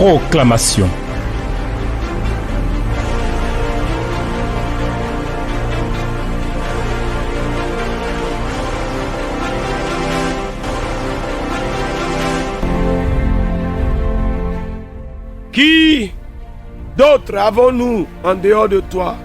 Proclamation. Qui d'autre avons-nous en dehors de toi?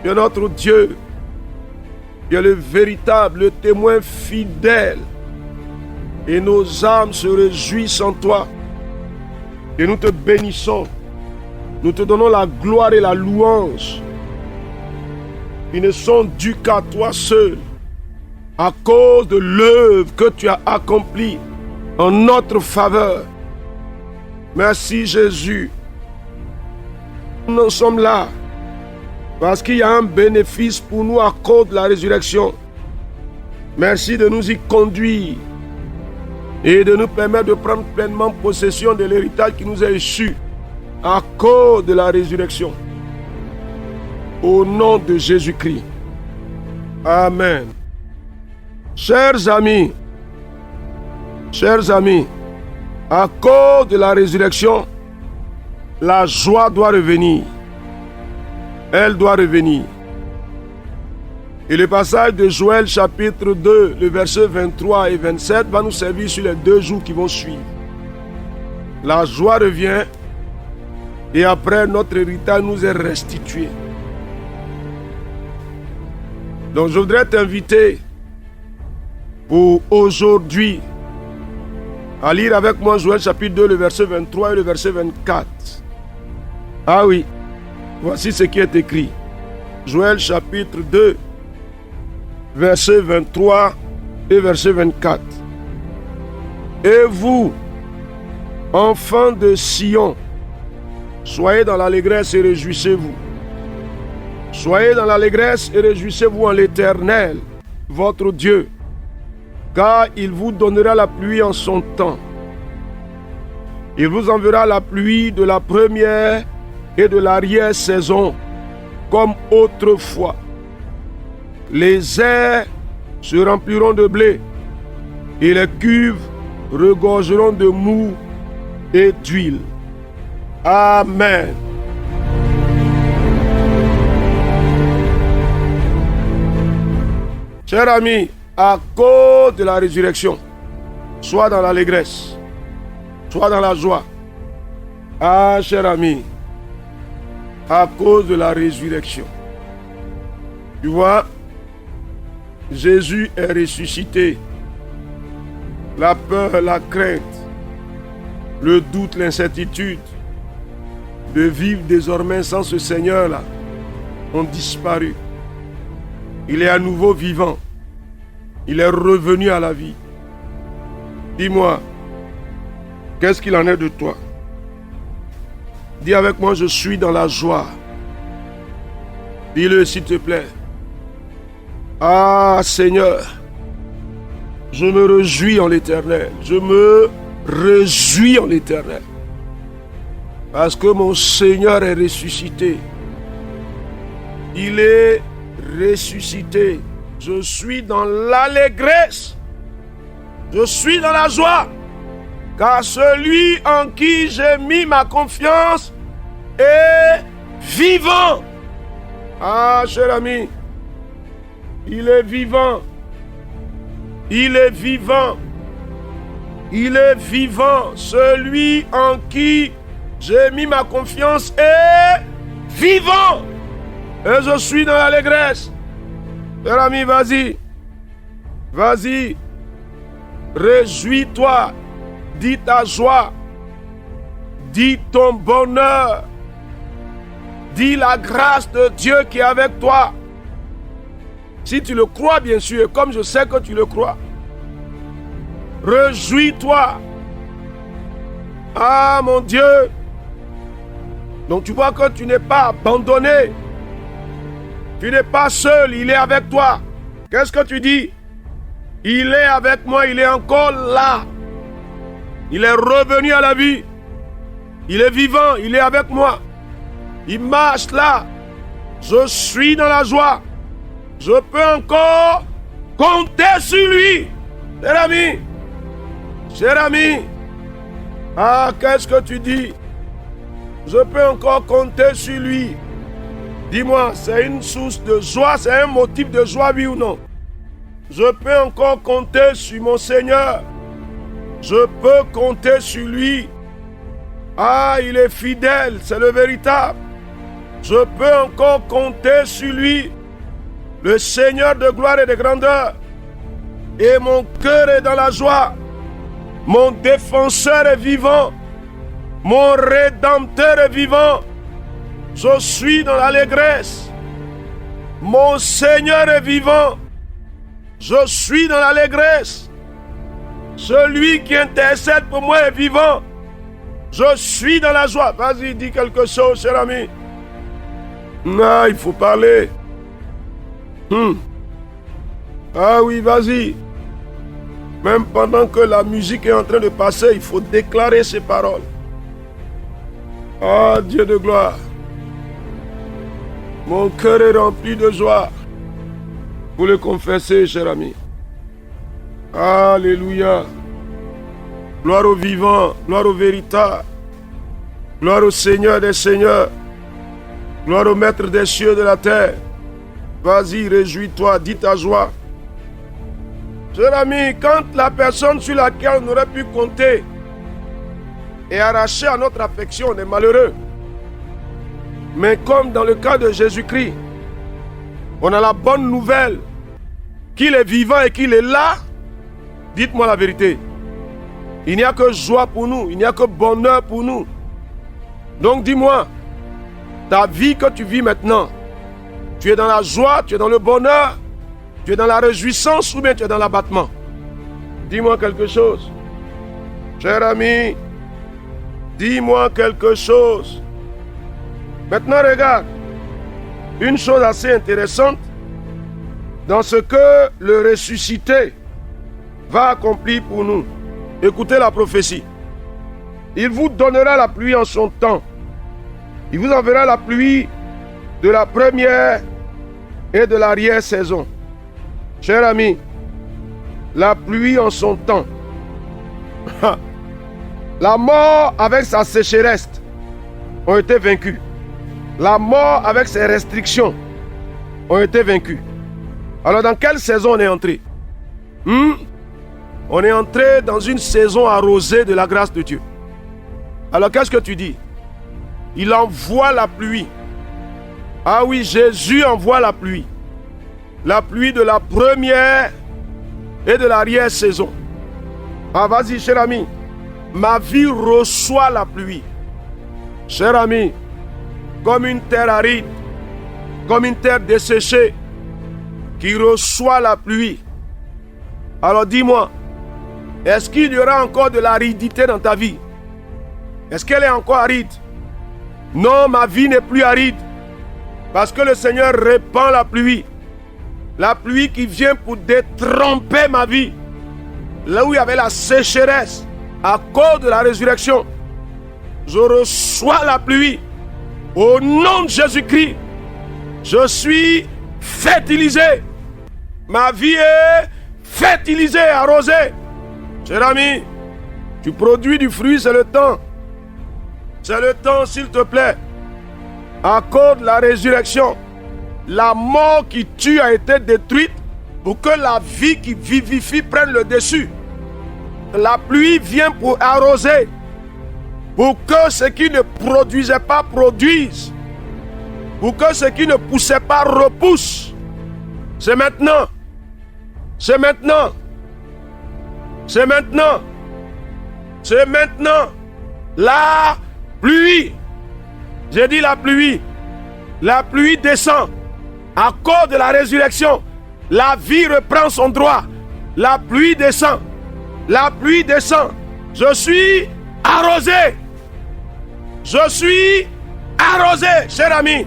Tu es notre Dieu. Tu es le véritable témoin fidèle. Et nos âmes se réjouissent en toi. Et nous te bénissons. Nous te donnons la gloire et la louange. Ils ne sont dus qu'à toi seul. À cause de l'œuvre que tu as accomplie en notre faveur. Merci Jésus. Nous sommes là parce qu'il y a un bénéfice pour nous à cause de la résurrection. Merci de nous y conduire et de nous permettre de prendre pleinement possession de l'héritage qui nous est issu à cause de la résurrection. Au nom de Jésus-Christ. Amen. Chers amis, à cause de la résurrection, la joie doit revenir. Elle doit revenir. Et le passage de Joël chapitre 2, le verset 23 et 27 va nous servir sur les 2 jours qui vont suivre. La joie revient et après notre héritage nous est restitué. Donc je voudrais t'inviter pour aujourd'hui à lire avec moi Joël chapitre 2, le verset 23 et le verset 24. Ah oui, voici ce qui est écrit. Joël chapitre 2, verset 23 et verset 24. Et vous, enfants de Sion, soyez dans l'allégresse et réjouissez-vous. Soyez dans l'allégresse et réjouissez-vous en l'Éternel, votre Dieu, car il vous donnera la pluie en son temps. Il vous enverra la pluie de la première et de l'arrière-saison, comme autrefois. Les airs se rempliront de blé, et les cuves regorgeront de mou et d'huile. Amen. Chers amis, à cause de la résurrection, sois dans l'allégresse, sois dans la joie. Ah, cher ami, à cause de la résurrection. Tu vois, Jésus est ressuscité. La peur, la crainte, le doute, l'incertitude de vivre désormais sans ce Seigneur-là ont disparu. Il est à nouveau vivant. Il est revenu à la vie. Dis-moi, qu'est-ce qu'il en est de toi? Dis avec moi, je suis dans la joie. Dis-le s'il te plaît. Ah Seigneur, je me réjouis en l'Éternel. Je me réjouis en l'Éternel. Parce que mon Seigneur est ressuscité. Il est ressuscité. Je suis dans l'allégresse. Je suis dans la joie. Car celui en qui j'ai mis ma confiance est vivant. Ah, cher ami, il est vivant. Il est vivant. Il est vivant. Celui en qui j'ai mis ma confiance est vivant. Et je suis dans l'allégresse. Cher ami, vas-y. Vas-y. Réjouis-toi. Dis ta joie. Dis ton bonheur. Dis la grâce de Dieu qui est avec toi. Si tu le crois, bien sûr, comme je sais que tu le crois. Réjouis-toi. Ah, mon Dieu. Donc tu vois que tu n'es pas abandonné. Tu n'es pas seul, il est avec toi. Qu'est-ce que tu dis? Il est avec moi, il est encore là. Il est revenu à la vie. Il est vivant, il est avec moi. Il marche là. Je suis dans la joie. Je peux encore compter sur lui. Cher ami, Ah, qu'est-ce que tu dis? Je peux encore compter sur lui. Dis-moi, c'est une source de joie, c'est un motif de joie, oui ou non? Je peux encore compter sur mon Seigneur. Je peux compter sur lui. Ah, il est fidèle, c'est le véritable. Je peux encore compter sur lui, le Seigneur de gloire et de grandeur. Et mon cœur est dans la joie. Mon défenseur est vivant. Mon rédempteur est vivant. Je suis dans l'allégresse. Mon Seigneur est vivant. Je suis dans l'allégresse. Celui qui intercède pour moi est vivant. Je suis dans la joie. Vas-y, dis quelque chose, cher ami. Non, il faut parler. Ah oui, vas-y. Même pendant que la musique est en train de passer, il faut déclarer ces paroles. Ah, Dieu de gloire. Mon cœur est rempli de joie. Vous le confessez, cher ami. Alléluia. Gloire au vivant, gloire au véritable. Gloire au Seigneur des seigneurs. Gloire au Maître des cieux et de la terre. Vas-y, réjouis-toi, dis ta joie. Cher ami, quand la personne sur laquelle on aurait pu compter est arrachée à notre affection, on est malheureux. Mais comme dans le cas de Jésus-Christ, on a la bonne nouvelle qu'il est vivant et qu'il est là. Dites-moi la vérité. Il n'y a que joie pour nous, il n'y a que bonheur pour nous. Donc dis-moi, ta vie que tu vis maintenant, tu es dans la joie, tu es dans le bonheur, tu es dans la réjouissance ou bien tu es dans l'abattement? Dis-moi quelque chose. Cher ami, dis-moi quelque chose. Maintenant regarde, une chose assez intéressante dans ce que le ressuscité va accomplir pour nous. Écoutez la prophétie. Il vous donnera la pluie en son temps. Il vous enverra la pluie de la première et de l'arrière-saison. Cher ami, la pluie en son temps. La mort avec sa sécheresse ont été vaincus. La mort avec ses restrictions ont été vaincus. Alors dans quelle saison on est entré? On est entré dans une saison arrosée de la grâce de Dieu. Alors qu'est-ce que tu dis? Il envoie la pluie. Ah oui, Jésus envoie la pluie. La pluie de la première et de l'arrière-saison. Ah vas-y, cher ami. Ma vie reçoit la pluie. Cher ami, comme une terre aride, comme une terre desséchée, qui reçoit la pluie. Alors dis-moi, est-ce qu'il y aura encore de l'aridité dans ta vie? Est-ce qu'elle est encore aride? Non, ma vie n'est plus aride. Parce que le Seigneur répand la pluie. La pluie qui vient pour détremper ma vie. Là où il y avait la sécheresse, à cause de la résurrection, je reçois la pluie. Au nom de Jésus-Christ, je suis fertilisé. Ma vie est fertilisée, arrosée. Cher ami, tu produis du fruit, c'est le temps. C'est le temps, s'il te plaît. À cause de la résurrection, la mort qui tue a été détruite pour que la vie qui vivifie prenne le dessus. La pluie vient pour arroser, pour que ce qui ne produisait pas produise, pour que ce qui ne poussait pas repousse. C'est maintenant. C'est maintenant. C'est maintenant. C'est maintenant. La pluie. J'ai dit la pluie. La pluie descend. À cause de la résurrection, la vie reprend son droit. La pluie descend. La pluie descend. Je suis arrosé. Je suis arrosé, cher ami.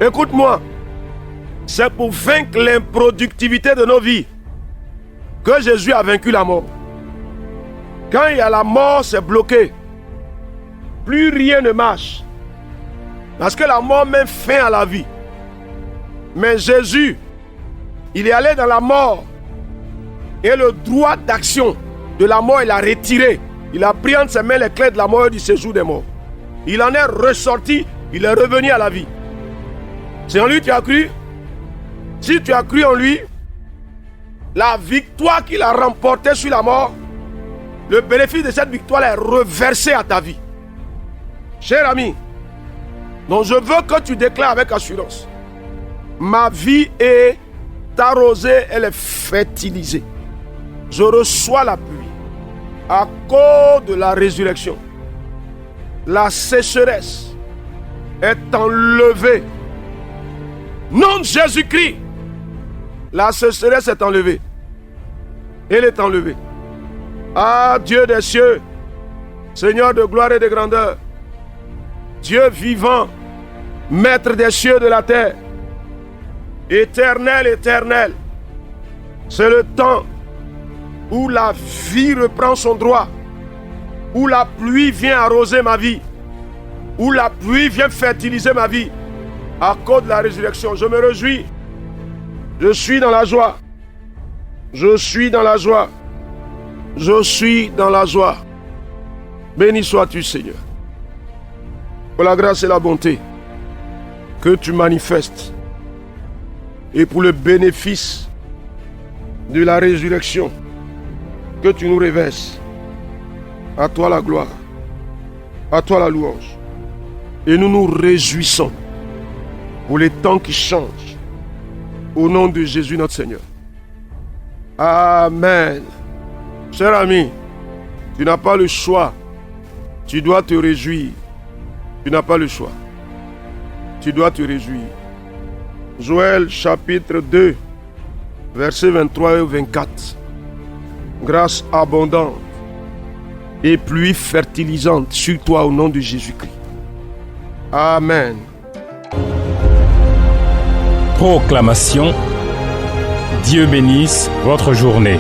Écoute-moi. C'est pour vaincre l'improductivité de nos vies que Jésus a vaincu la mort. Quand il y a la mort, c'est bloqué. Plus rien ne marche. Parce que la mort met fin à la vie. Mais Jésus, il est allé dans la mort. Et le droit d'action de la mort, il a retiré. Il a pris entre ses mains les clés de la mort et du séjour des morts. Il en est ressorti, il est revenu à la vie. C'est en lui que tu as cru. Si tu as cru en lui, la victoire qu'il a remportée sur la mort, le bénéfice de cette victoire est reversé à ta vie. Cher ami, donc je veux que tu déclares avec assurance: ma vie est arrosée, elle est fertilisée. Je reçois la pluie à cause de la résurrection. La sécheresse est enlevée. Nom de Jésus-Christ, la sécheresse est enlevée. Elle est enlevée. Ah, Dieu des cieux, Seigneur de gloire et de grandeur, Dieu vivant, Maître des cieux et de la terre, éternel, éternel, c'est le temps où la vie reprend son droit, où la pluie vient arroser ma vie, où la pluie vient fertiliser ma vie à cause de la résurrection. Je me réjouis. Je suis dans la joie. Je suis dans la joie. Je suis dans la joie. Béni sois-tu, Seigneur, pour la grâce et la bonté que tu manifestes et pour le bénéfice de la résurrection que tu nous réverses. À toi la gloire, à toi la louange. Et nous nous réjouissons pour les temps qui changent. Au nom de Jésus notre Seigneur. Amen. Cher ami, tu n'as pas le choix. Tu dois te réjouir. Tu n'as pas le choix. Tu dois te réjouir. Joël chapitre 2, versets 23 et 24. Grâce abondante et pluie fertilisante sur toi au nom de Jésus-Christ. Amen. Proclamation. Dieu bénisse votre journée.